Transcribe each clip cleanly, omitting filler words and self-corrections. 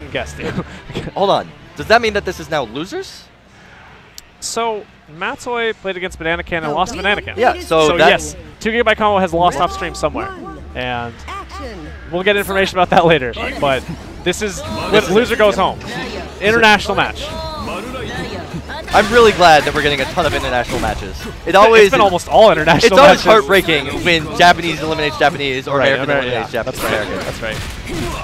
second guessed you. Hold on. Does that mean that this is now losers? So Matoi played against Banana Can and lost to Banana Can. Yeah, so yes, 2 GB combo has lost off stream somewhere. And we'll get information about that later. But this is when loser goes home. International match. I'm really glad that we're getting a ton of international matches. It's been almost all international It's always matches. heartbreaking when Japanese eliminates Japanese or American eliminates Japanese. That's right.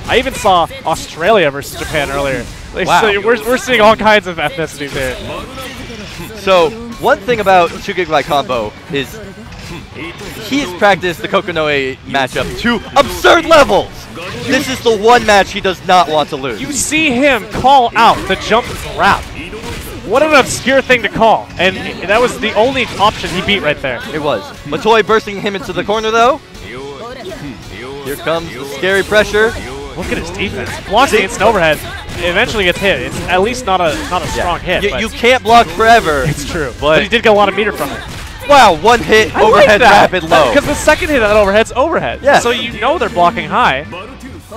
I even saw Australia versus Japan earlier. Wow. So we're seeing all kinds of ethnicities there. So one thing about 2 GB combo is he's practiced the Kokonoe matchup to absurd levels. This is the one match he does not want to lose. You see him call out the jump grab. What an obscure thing to call. And that was the only option he beat right there. It was. Matoi bursting him into the corner, though. Here comes the scary pressure. Look at his defense. Blocks the instant overhead. Eventually gets hit. It's at least not a strong hit. You can't block forever. It's true. But he did get a lot of meter from it. Wow, one hit, overhead, rapid, low. Because the second hit of that overhead's overhead. Yeah. So you know they're blocking high,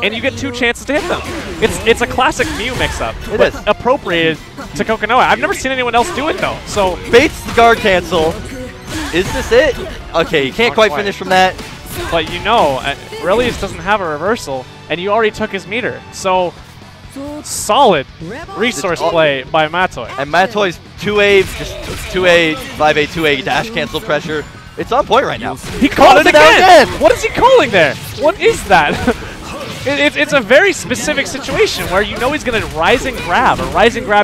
and you get 2 chances to hit them. It's a classic Mew mix-up, but appropriated to Kokonoe. I've never seen anyone else do it, though. So baits the guard cancel. Is this it? Okay, you can't quite finish from that. But you know, Relius doesn't have a reversal, and you already took his meter. So solid resource play by Matoi. And Matoi's 2A, just 2A, 5A, 2A dash cancel pressure. It's on point right now. He called it again! What is he calling there? What is that? It's a very specific situation where you know he's going to rising grab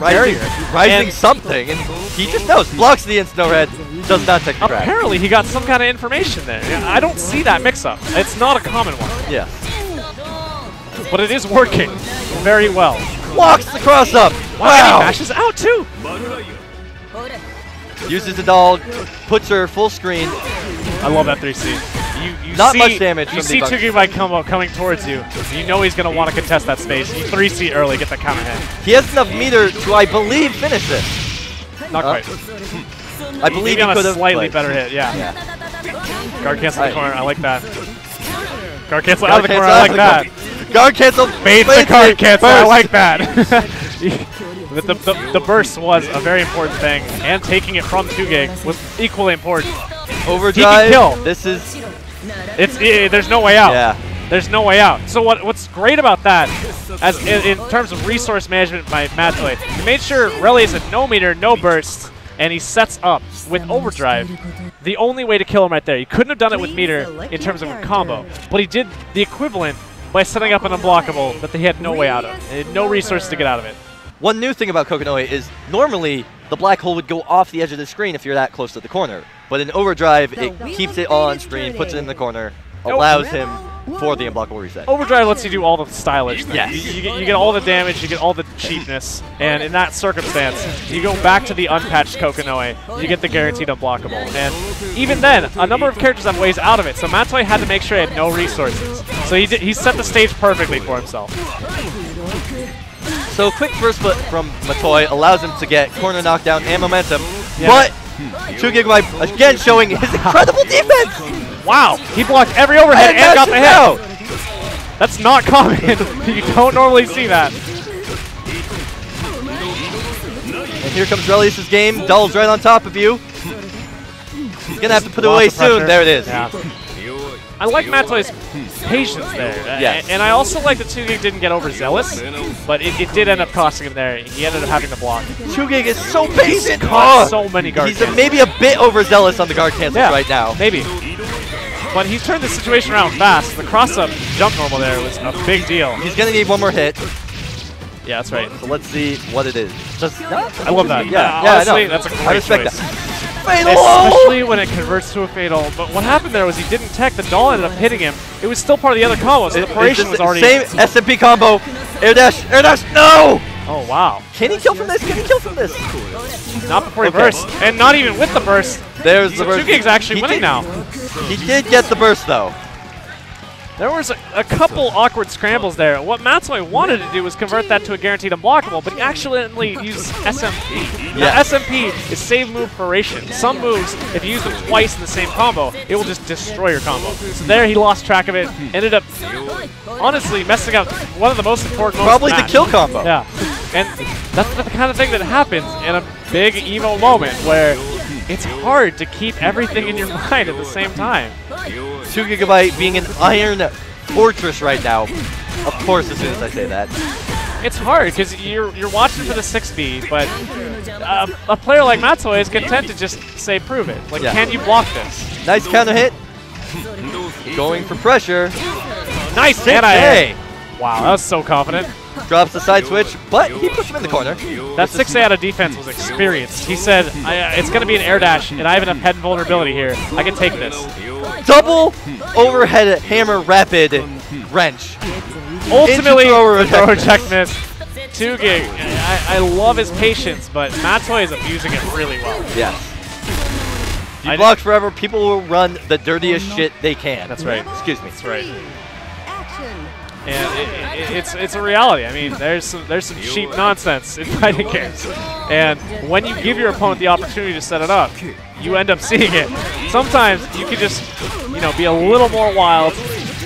barrier. Rising something, and he just knows. Blocks the instant overhead, does not take the grab. Apparently he got some kind of information there. I don't see that mix-up. It's not a common one. Yeah. But it is working very well. Blocks the cross-up! Wow! And he mashes out, too! Uses the doll, puts her full screen. I love that 3C. You Not see, much damage. You see 2 GB combo coming towards you. You know he's going to want to contest that space. You 3C early, get that counter hit. He has enough meter to, I believe, finish this. Not quite. I believe he on could a have slightly better hit, yeah. Guard cancel in the corner, I like that. Guard cancel out of the corner, I like that. Guard cancel. Bait the guard cancel, I like that. The burst was a very important thing, and taking it from 2 gig was equally important. Overdrive. He can kill. This is. There's no way out. Yeah. There's no way out. So what's great about that, as in terms of resource management by Matoi, he made sure Relius had no meter, no burst, and he sets up with overdrive. The only way to kill him right there. He couldn't have done it with meter in terms of a combo, but he did the equivalent by setting up an unblockable that he had no way out of. He had no resources to get out of it. One new thing about Kokonoe is normally the black hole would go off the edge of the screen if you're that close to the corner. But in overdrive, it keeps it on screen, puts it in the corner, allows him for the unblockable reset. Overdrive lets you do all the stylish things. Yes. You get all the damage, you get all the cheapness, and in that circumstance, you go back to the unpatched Kokonoe, you get the guaranteed unblockable. And even then, a number of characters have ways out of it, so Matoi had to make sure he had no resources. So he set the stage perfectly for himself. So quick first foot from Matoi allows him to get corner knockdown and momentum, Yeah. but 2 GB again showing his incredible defense! Wow, he blocked every overhead and got the hit. That's not common. You don't normally see that. And here comes Relius' game. Dull's right on top of you. He's going to have to put it away soon. There it is. Yeah. I like Matoi's patience there. Yes. And I also like that 2 gig didn't get overzealous, but it did end up costing him there. He ended up having to block. 2 gig is so patient. Caught so many guard He's cancels. maybe a bit overzealous on the guard cancels right now. Maybe. But he's turned the situation around fast. The cross-up jump normal there was a big deal. He's going to need one more hit. Yeah, that's right. So let's see what it is. I love that. Yeah, honestly, that's a great I respect choice. that. Fatal! Especially when it converts to a fatal. But what happened there was he didn't tech. The doll ended up hitting him. It was still part of the other combo, so the paration was already... Same SMP combo. Air dash, no! Oh, wow. Can he kill from this? Can he kill from this? Not before he burst. And not even with the burst. There's the burst. 2 gig's actually winning now. He did get the burst, though. There was a couple awkward scrambles there. What Matoi wanted to do was convert that to a guaranteed unblockable, but he accidentally used SMP. Now, SMP is save move duration. Some moves, if you use them twice in the same combo, it will just destroy your combo. So there he lost track of it, ended up, honestly, messing up one of the most important moves. Probably the kill combo. Yeah, and that's the kind of thing that happens in a big Evo moment where it's hard to keep everything in your mind at the same time. 2 GB being an iron fortress right now. Of course, as soon as I say that. It's hard because you're watching for the 6B, but a player like Matoi is content to just say, prove it. Like, can you block this? Nice counter hit. Going for pressure. Nice anti-air. Wow, that was so confident. Drops the side switch, but he puts him in the corner. That 6A out of defense was experienced. He said, it's going to be an air dash, and I have enough head vulnerability here. I can take this. Double overhead hammer rapid wrench. Ultimately, throw check miss. 2 gig. I love his patience, but Matoi is abusing it really well. Yes. If you block forever, people will run the dirtiest shit they can. That's right. Excuse me. That's right. And it's a reality. I mean, there's some cheap nonsense in fighting games, and when you give your opponent the opportunity to set it up, you end up seeing it. Sometimes you can just, be a little more wild,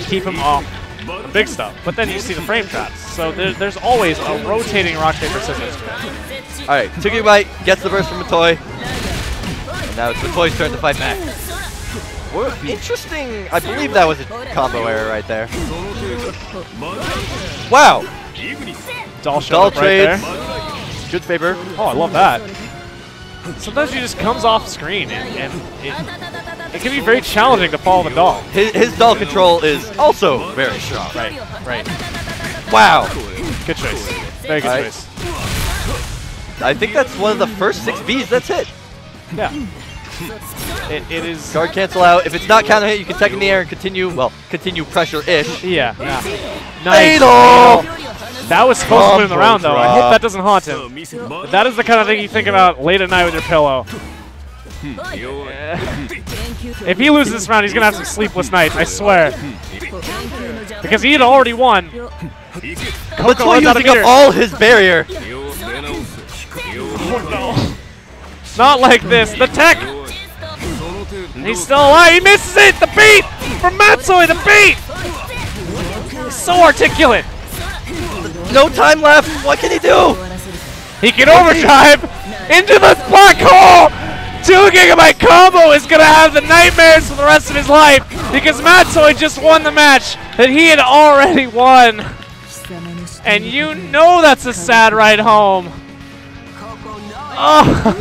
keep him off the big stuff, but then you see the frame traps. So there's always a rotating rock paper scissors. All right, 2 GB gets the burst from Matoi, and now it's Matoi's turn to fight back. Well, interesting. I believe that was a combo error right there. Wow. Doll trade. Right there. Good favor. Oh, I love that. Sometimes he just comes off screen, and it can be very challenging to follow the doll. His doll control is also very strong. Right. Wow. Good choice. Very good choice. I think that's one of the first 6Bs that's hit. Yeah. It is. Guard cancel out. If it's not counter hit, you can tech in the air and continue pressure-ish. Yeah. Nice. Fatal! That was supposed to win the round, though. I hope that doesn't haunt him. But that is the kind of thing you think about late at night with your pillow. If he loses this round, he's going to have some sleepless nights, I swear. Because he had already won. Matoi using up all his barrier. Oh, no. Not like this. The tech! He's still alive. He misses it! The beat! From Matoi, the beat! He's so articulate. No time left. What can he do? He can overdrive into the black hole! 2 GB combo is going to have the nightmares for the rest of his life because Matoi just won the match that he had already won. And you know that's a sad ride home. Oh.